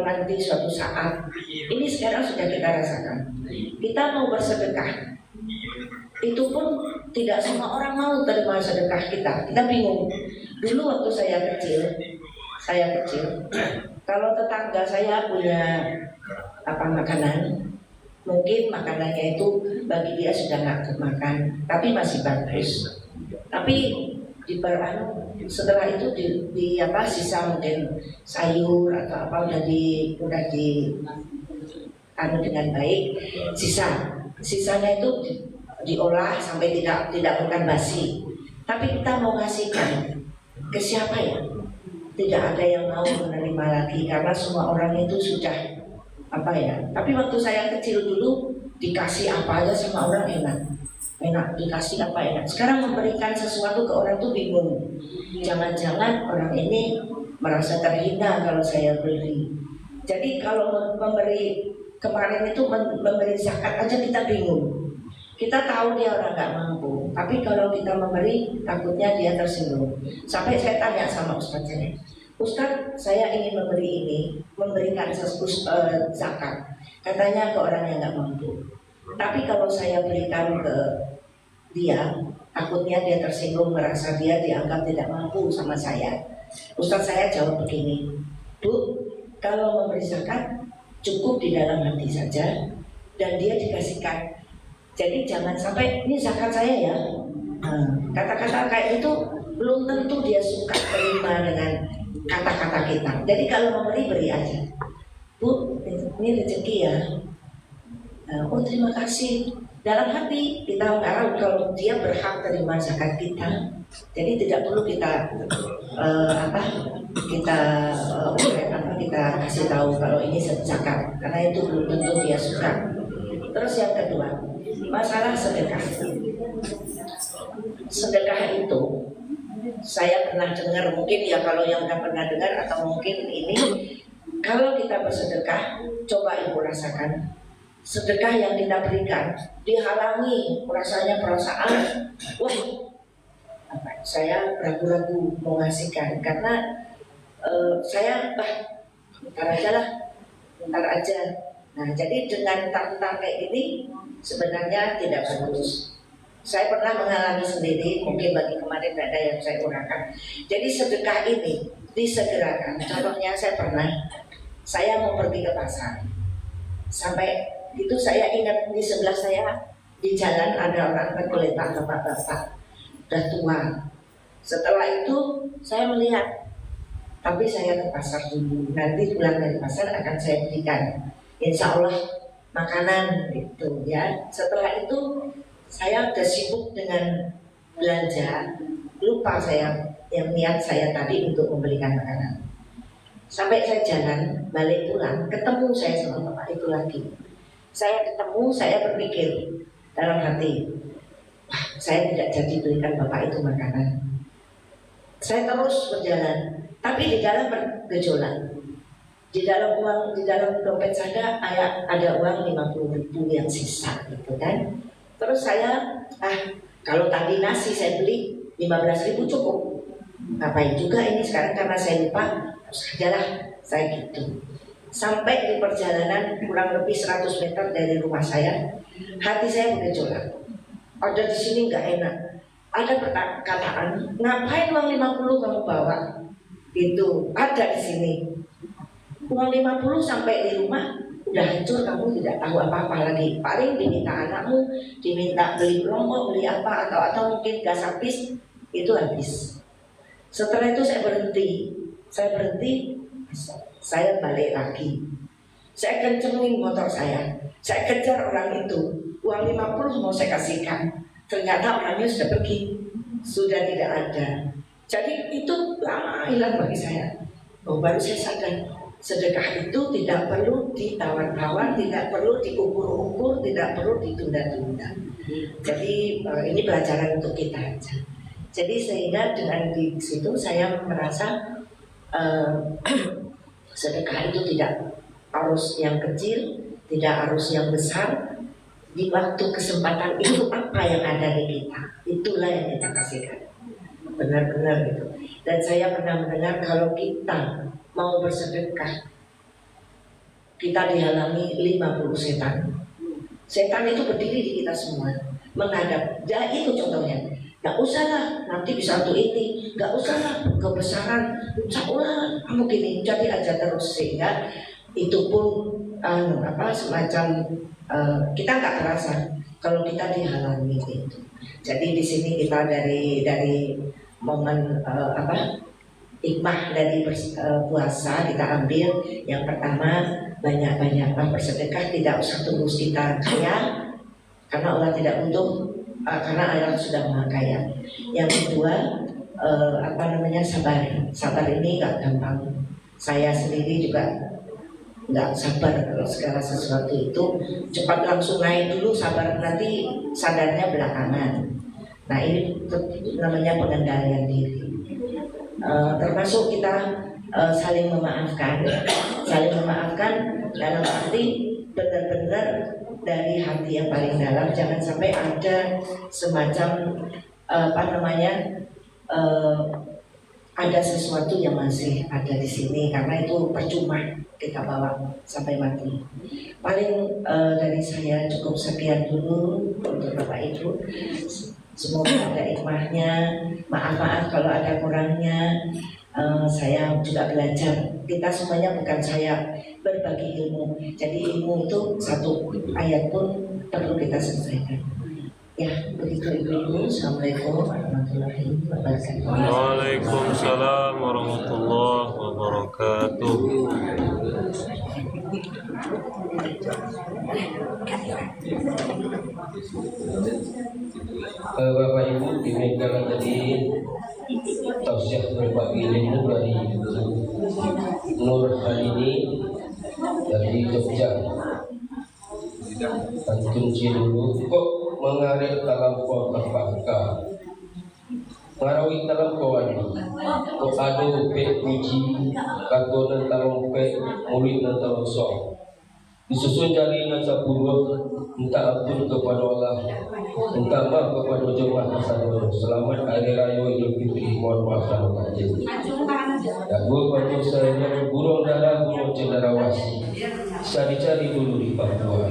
nanti suatu saat, ini sekarang sudah kita rasakan. Kita mau bersedekah, itu pun tidak semua orang mau terima sedekah kita. Kita bingung. Dulu waktu saya kecil, kalau tetangga saya punya makanan, mungkin makanannya itu bagi dia sudah nggak kemakan, tapi masih bagus. Tapi setelah itu sisa mungkin sayur atau apa udah di dengan baik, sisanya itu diolah sampai tidak bukan basi. Tapi kita mau kasihkan ke siapa ya? Tidak ada yang mau menerima lagi karena semua orang itu sudah Tapi waktu saya kecil dulu dikasih apa aja sama orang enak dikasih apa enak. Sekarang memberikan sesuatu ke orang tuh bingung. Jangan-jangan orang ini merasa terhina kalau saya beri. Jadi kalau memberi kemarin itu memberi zakat aja kita bingung. Kita tahu dia orang nggak mampu, tapi kalau kita memberi takutnya dia tersinggung. Sampai saya tanya sama Ustadz saya, Ustadz saya ingin memberikan zakat, katanya ke orang yang nggak mampu. Tapi kalau saya berikan ke dia, takutnya dia tersinggung, merasa dia dianggap tidak mampu sama saya. Ustadz saya jawab begini, Bu, kalau memberi zakat cukup di dalam hati saja dan dia dikasihkan. Jadi jangan sampai ini zakat saya ya. Kata-kata kayak itu belum tentu dia suka terima dengan kata-kata kita. Jadi kalau memberi beri aja. Bu, ini rezeki ya. Oh terima kasih. Dalam hati kita mengharap kalau dia berhak terima zakat kita. Jadi tidak perlu kita kita kasih tahu kalau ini zakat karena itu belum tentu dia suka. Terus yang kedua, masalah sedekah. Sedekah itu saya pernah dengar, mungkin ya kalau yang udah pernah dengar atau mungkin ini, kalau kita bersedekah, coba ibu rasakan sedekah yang kita berikan dihalangi rasanya perasaan, wah saya ragu-ragu mau ngasihkan karena saya bentar aja. Nah jadi dengan tentang kayak gini sebenarnya tidak bagus. Saya pernah mengalami sendiri, mungkin bagi kemarin ada yang saya uraikan. Jadi sedekah ini disegerakan. Contohnya saya mau pergi ke pasar. Sampai itu saya ingat di sebelah saya di jalan ada orang bergeletak bapak-bapak udah tua. Setelah itu saya melihat, tapi saya ke pasar dulu. Nanti pulang dari pasar akan saya berikan, insya Allah makanan gitu ya. Setelah itu saya udah sibuk dengan belanja, lupa saya yang niat saya tadi untuk membelikan makanan. Sampai saya jalan balik pulang, ketemu saya sama bapak itu lagi. Saya ketemu, saya berpikir dalam hati, saya tidak jadi belikan bapak itu makanan. Saya terus berjalan, tapi di dalam bergejolak. Di dalam dompet saya ada uang 50.000 yang sisa gitu kan. Terus saya, kalau tadi nasi saya beli 15.000 cukup. Ngapain juga ini sekarang, karena saya lupa, sajalah saya gitu. Sampai di perjalanan kurang lebih 100 meter dari rumah saya, hati saya bergejolak. Ada di sini nggak enak. Ada perkataan, ngapain uang 50 kamu bawa? Itu ada di sini. Uang 50 sampai di rumah udah hancur, kamu tidak tahu apa-apa lagi. Paling diminta anakmu, diminta beli lombok, beli apa, atau mungkin gas habis, itu habis. Setelah itu saya berhenti, saya balik lagi. Saya kencengin motor saya kejar orang itu. Uang 50 mau saya kasihkan, ternyata orangnya sudah pergi, sudah tidak ada. Jadi itu lama hilang bagi saya. Baru saya sadar, sedekah itu tidak perlu ditawar-tawar, tidak perlu diukur-ukur, tidak perlu ditunda-tunda. Jadi ini pelajaran untuk kita aja. Jadi sehingga dengan di situ saya merasa sedekah itu tidak harus yang kecil, tidak harus yang besar. Di waktu kesempatan itu apa yang ada di kita, itulah yang kita kasihkan. Benar-benar itu. Dan saya pernah mendengar kalau kita mau bersedekah, kita dihalangi 50 setan. Setan itu berdiri di kita semua, menghadap. Ya itu contohnya. Gak usahlah, nanti bisa untuk ini. Gak usahlah, kebesaran. Seolah kamu gini, jadi aja terus. Sehingga itu pun semacam kita nggak terasa kalau kita dihalangi itu. Jadi di sini kita dari momen hikmah dari puasa kita ambil. Yang pertama, banyak-banyak bersedekah, tidak usah tunggu kita kaya, karena Allah tidak butuh. Karena Allah sudah maha kaya. Yang kedua, sabar ini nggak gampang. Saya sendiri juga nggak sabar kalau segala sesuatu itu cepat langsung naik dulu, sabar nanti sadarnya belakangan. Nah ini namanya pengendalian diri. Termasuk kita saling memaafkan dalam arti benar-benar dari hati yang paling dalam. Jangan sampai ada semacam ada sesuatu yang masih ada di sini, karena itu percuma kita bawa sampai mati. Paling dari saya cukup sekian dulu untuk Bapak Ibu. Semoga ada hikmahnya. Maaf kalau ada kurangnya. Saya juga belajar. Kita semuanya bukan saya berbagi ilmu. Jadi ilmu itu satu ayat pun perlu kita selesaikan. Ya, begitu Ibu. Assalamualaikum warahmatullahi wabarakatuh. Waalaikumsalam warahmatullahi wabarakatuh. Bapak Ibu, demikian tadi tausiah berbagi ilmu dari Nur Halini dari Jogja. Kunci dulu kok mengarit dalam kota Fakka ngarawi dalam kawan kok ada pe puji kagonan dalam pe murid dan dalam so disusun jari nasa puluh minta ampun kepada Allah, minta maaf kepada jemaah hasanul. Selamat Hari Raya Idul Fitri, mohon maaf dan majid. Dagu pada saya burung darah burung cenderawasih. Cari-cari dulu di Papua.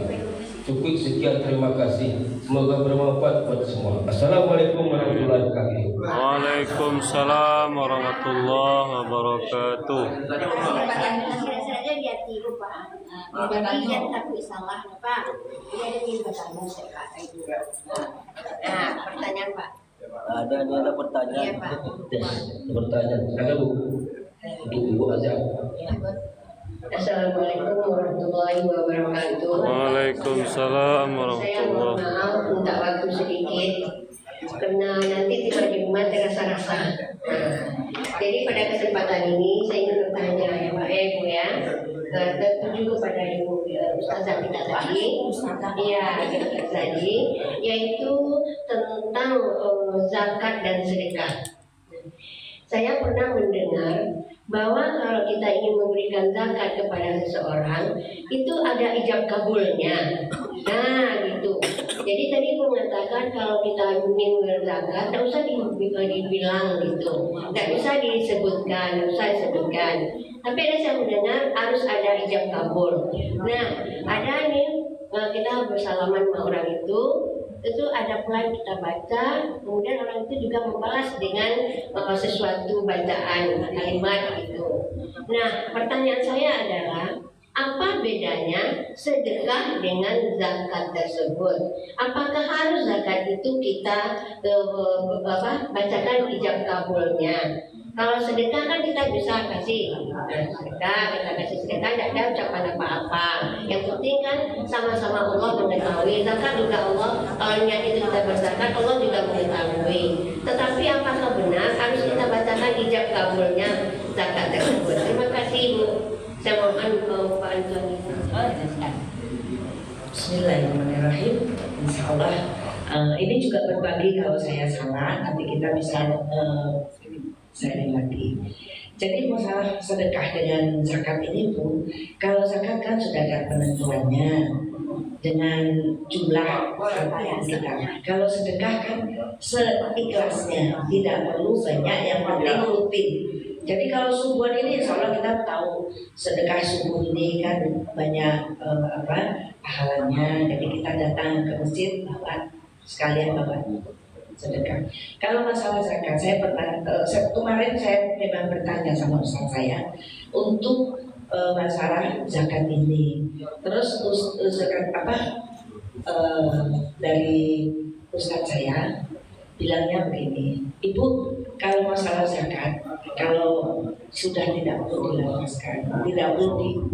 Cukup sekian, terima kasih. Semoga bermanfaat buat semua. Assalamualaikum warahmatullahi wabarakatuh. Waalaikumsalam warahmatullahi wabarakatuh. Nah, pertanyaan Pak, Ada pertanyaan. Iya, Pak. Bertanya, ada Bu? Untuk Ibu Azam. Assalamualaikum warahmatullahi wabarakatuh. Waalaikumsalam Saya warahmatullahi mohon maaf minta waktu sedikit karena nanti tiba di rumah terasa-rasa. Jadi pada kesempatan ini saya ingin bertanya ya Pak Bu ya, tertuju kepada Ibu Ustazah kita tadi, yaitu tentang zakat dan sedekah. Saya pernah mendengar bahwa kalau kita ingin memberikan zakat kepada seseorang itu ada ijab kabulnya. Nah gitu. Jadi tadi aku mengatakan kalau kita ingin berzakat tidak usah dibilang gitu, tidak usah disebutkan, Tapi ada saya mendengar harus ada ijab kabul. Nah ada nih kita bersalaman sama orang itu ada pelan kita baca, kemudian orang itu juga membalas dengan sesuatu bacaan kalimat gitu. Nah, pertanyaan saya adalah apa bedanya sedekah dengan zakat tersebut? Apakah harus zakat itu kita bacakan ijab kabulnya? Kalau sedekah kan kita bisa kasih sedekah, tidak ada ucapan apa-apa. Yang penting kan sama-sama Allah mengetahui. Zakat juga Allah, kalau niat itu kita berzakat, Allah juga mengetahui. Tetapi apakah benar harus kita bacakan ijab kabulnya zakat tersebut? Terima kasih Bu. Saya mohon Pak Antoni. Bismillahirrahmanirrahim. Insya Allah ini juga berbagi kalau saya salah, nanti kita bisa saya lagi. Jadi masalah sedekah dengan zakat ini pun, kalau zakat kan sudah ada penentuannya dengan jumlah yang kita. Kalau sedekah kan seikhlasnya, tidak perlu banyak, yang penting rutin. Jadi kalau subuhan ini, insya Allah kita tahu sedekah subuh ini kan banyak pahalanya. Jadi kita datang ke masjid bawa sekalian bawa sedekah. Kalau masalah zakat, saya pernah kemarin saya memang bertanya sama ustaz saya untuk masalah zakat ini. Terus zakat dari ustaz saya bilangnya begini, Ibu, kalau masalah zakat, kalau sudah tidak perlu dilepaskan, tidak perlu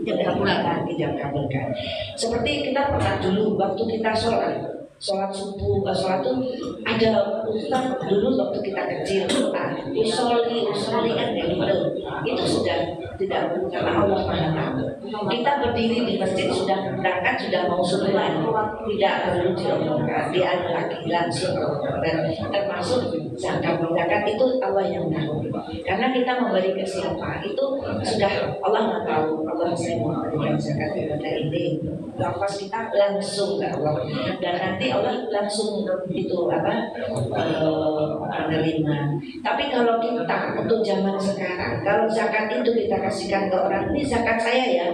dijabulkan. Seperti kita pernah dulu waktu kita sholat subuh, sholat tuh ada ustaz dulu waktu kita kecil, usoli kan gitu. Itu sudah tidak karena Allah Maha Tahu. Kita berdiri di masjid sudah berangkat, sudah mau subuhan, tidak perlu diomongkan, dia lagi langsung. Dan termasuk zakat itu Allah yang tahu. Karena kita memberi ke siapa itu sudah Allah Maha Tahu. Allah saya mau memberikan zakat kepada ini. Nafas kita langsung ke Allah. Dan nanti Allah langsung itu menerima. Tapi kalau kita untuk zaman sekarang, kalau zakat itu kita kasihkan ke orang, ini zakat saya ya,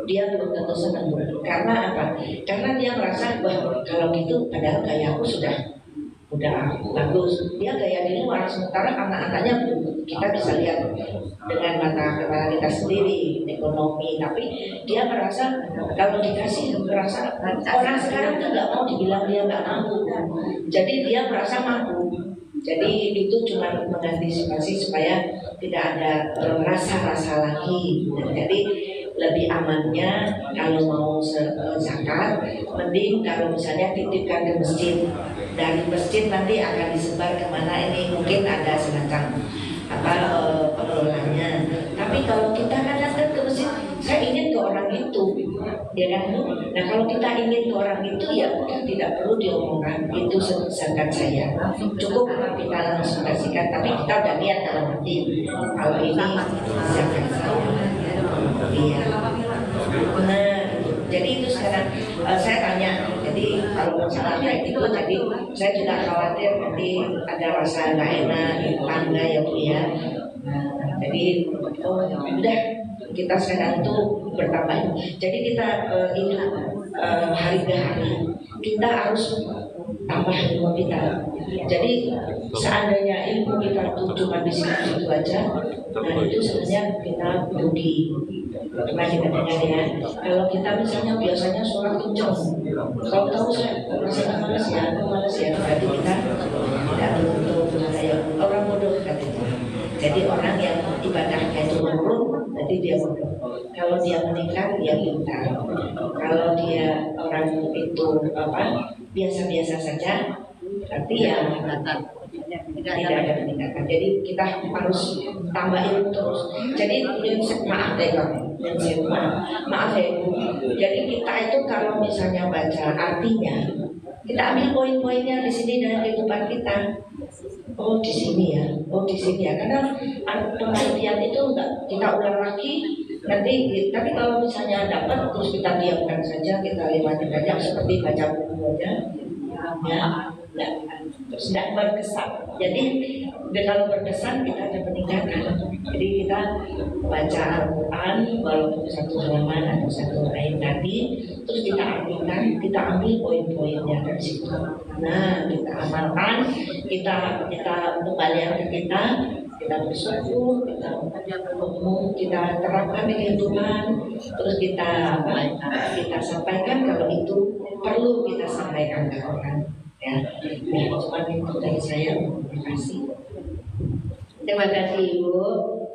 dia belum tentu senang. Karena apa? Karena dia merasa bahwa kalau gitu padahal gaya aku udah bagus, dia gaya di luar, sementara anak-anaknya kita bisa lihat dengan mata kepala kita sendiri ekonomi, tapi dia merasa kalau dikasih merasa orang sekarang tuh nggak mau dibilang dia nggak mampu, jadi dia merasa mampu. Jadi itu cuma mengantisipasi supaya tidak ada rasa-rasa lagi. Jadi lebih amannya kalau mau zakat, mending kalau misalnya titipkan ke masjid. Dari masjid nanti akan disebar kemana ini, mungkin ada semacam pengelolanya. Tapi kalau kita kan datang ke masjid, saya ingin ke orang itu, ya kan? Nah kalau kita ingin ke orang itu ya tidak perlu diomongkan itu zakat saya. Cukup kita langsung kasihkan, tapi kita udah lihat dalam hati kalau ini zakat saya. Iya. Nah, jadi itu sekarang saya tanya. Jadi kalau masalah kayak gitu, jadi saya juga khawatir nanti ada rasa nggak enak di tangga ya Bu ya. Nah, jadi udah kita sekarang tuh bertambah. Jadi kita ini hari ke hari kita harus tambah ilmu kita. Jadi seandainya ilmu kita tuh cuma di situ aja, nah itu sebenarnya kita rugi. Pernah kita dengar ya, kalau kita misalnya biasanya sholat kencang, kalau tahu saya malas ya, berarti kita tidak menuntut orang bodoh katanya. Jadi orang yang ibadahnya itu menurun, nanti dia bodoh. Kalau dia menikah, dia pintar. Kalau dia orang itu biasa-biasa saja, berarti ya tidak ada peningkatan. Jadi kita harus tambahin terus. Jadi maaf deh Bang, maaf ya Ibu. Jadi kita itu kalau misalnya baca artinya, kita ambil poin-poinnya di sini dalam kehidupan kita. Oh di sini ya, oh di sini ya. Karena pengertian itu enggak kita ulang lagi nanti. Tapi kalau misalnya dapat terus kita diamkan saja, kita lewati saja seperti baca buku aja, ya, terus tidak berkesan. Jadi kalau berkesan kita ada peningkatan. Jadi kita baca Al-Quran walaupun satu halaman atau satu ayat tadi, terus kita artikan, kita ambil poin-poinnya dari situ. Nah, kita amalkan, kita kembalian ke kita bersyukur, kita terapkan di kehidupan, terus kita sampaikan kalau itu perlu kita sampaikan ke orang. Ya, cuma itu dari saya. Terima kasih. Terima kasih Ibu.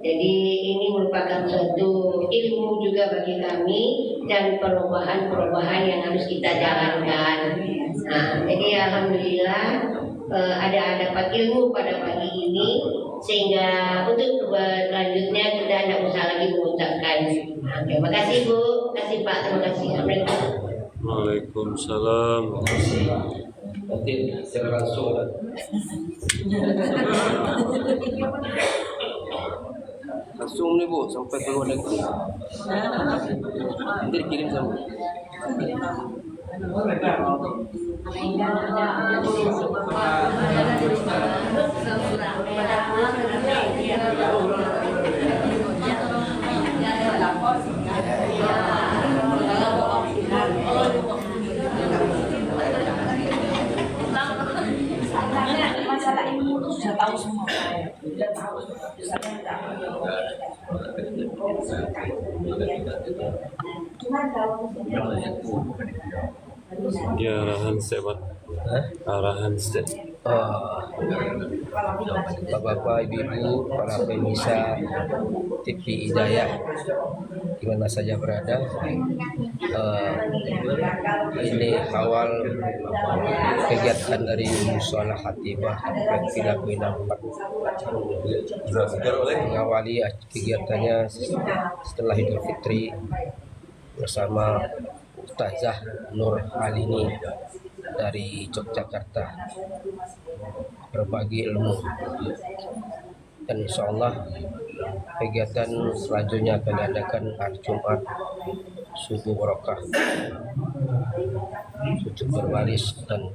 Jadi ini merupakan suatu ilmu juga bagi kami dan perubahan-perubahan yang harus kita jalankan. Nah, jadi alhamdulillah ada dapat ilmu pada pagi ini, sehingga untuk berlanjutnya kita tidak usah lagi mengucapkan. Nah, terima kasih Bu, terima kasih Pak, terima kasih. Assalamualaikum. Waalaikumsalam. Nanti secara langsung Langsung nih Bu, sampai ke luar negeri. Nanti dikirim sama. Masalah ini sudah tahu semua, sudah tahu. Ya, arahan step, Pak. Arahan step. Bapak-bapak, ibu-ibu, para pemirsa TV Hidayah di mana saja berada, ini awal kegiatan dari Musola Khatibah Komplek Villa mengawali kegiatannya setelah Idul Fitri bersama Ustazah Nur Alini dari Yogyakarta, berbagi ilmu. Dan insya Allah kegiatan selanjutnya akan diadakan hari Jumat subuh barokah, sujud berbaris, dan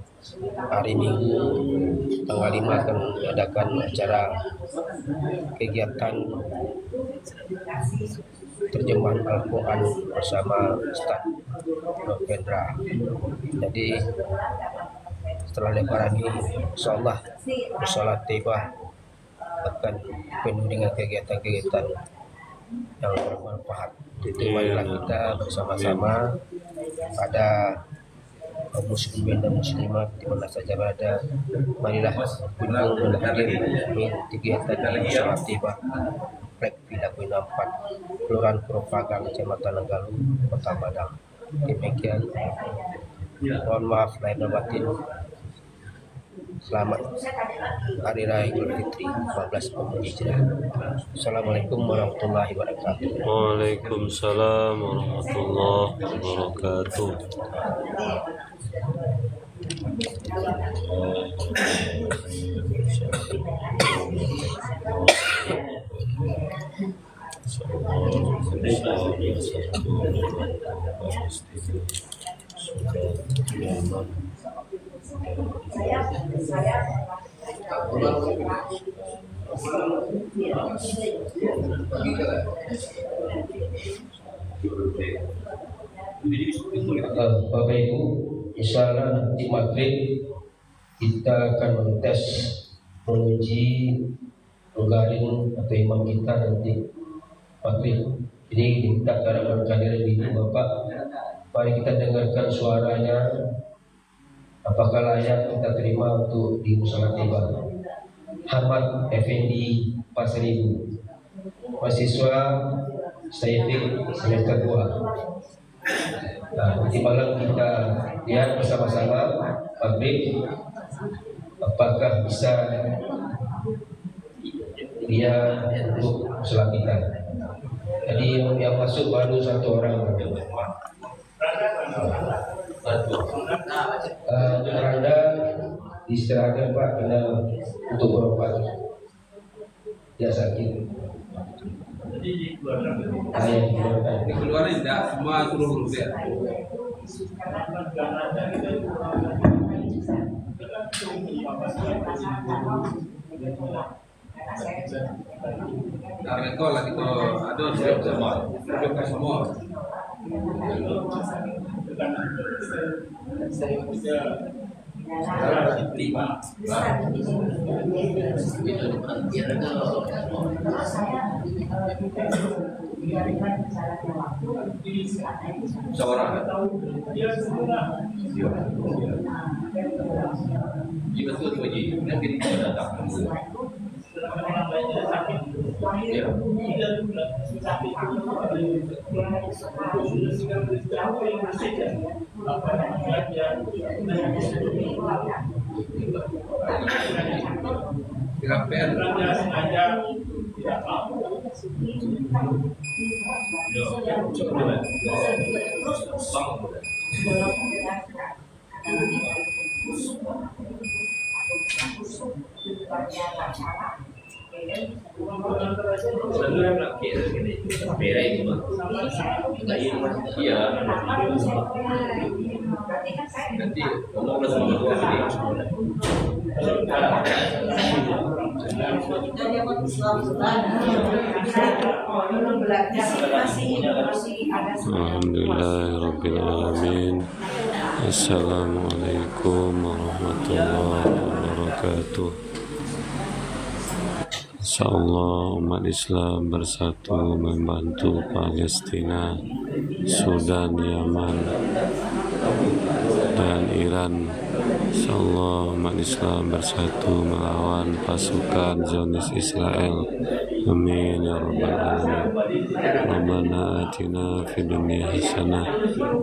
hari Minggu tanggal 5 akan diadakan acara kegiatan terjemahan Al-Quran bersama Ustaz Novendra. Jadi setelah lebaran ini insya Allah Musola Tibah akan penuh dengan kegiatan-kegiatan yang bermanfaat. Jadi marilah kita bersama-sama pada muslimin dan muslimat di mana saja berada, marilah kunjung dan hadir di kegiatan Musola Tibah Komplek Villa Buena 4, Kelurahan Purwapagang, Kecamatan Nanggalu, Kota Padang. Demikian, mohon maaf lahir dan batin. Selamat Hari Raya Idul Fitri 1440 Hijriah. Assalamualaikum warahmatullahi wabarakatuh. Waalaikumsalam warahmatullahi wabarakatuh. Bapak Ibu, insya Allah nanti maghrib kita akan mengetes, menguji menggaring atau imam kita nanti maghrib. Jadi kita akan berkadir ibu bapak. Mari kita dengarkan suaranya apakah layak kita terima untuk di musala tiba? Ahmad Effendi Pasaribu, mahasiswa Saifik semester 2. Nah, nanti malam kita lihat bersama-sama pabrik apakah bisa dia untuk musala kita. Jadi yang masuk baru 1 orang. Untuk Anda diistirahatkan Pak, kena untuk berobat. Dia sakit. Ayah dikeluarkan. Dikeluarin enggak? Semua suruh rupiah. Karena kau lagi kau ada semua. Seorang. Jika tu wajib, nanti kita datang. Ya. Alhamdulillahirrabbilalamin. Assalamualaikum warahmatullahi wabarakatuh. Insyaallah umat Islam bersatu membantu Palestina, Sudan, Yaman, dan Iran. Insyaallah umat Islam bersatu melawan pasukan Zionis Israel. Amin ya rabbal alamin. Rabbana atina fid dunya hasanah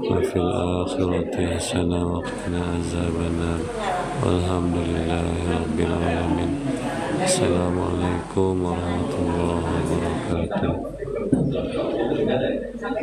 wa fil akhirati hasanah wa qina azabannar. Walhamdulillahi rabbil alamin. Assalamualaikum warahmatullahi wabarakatuh.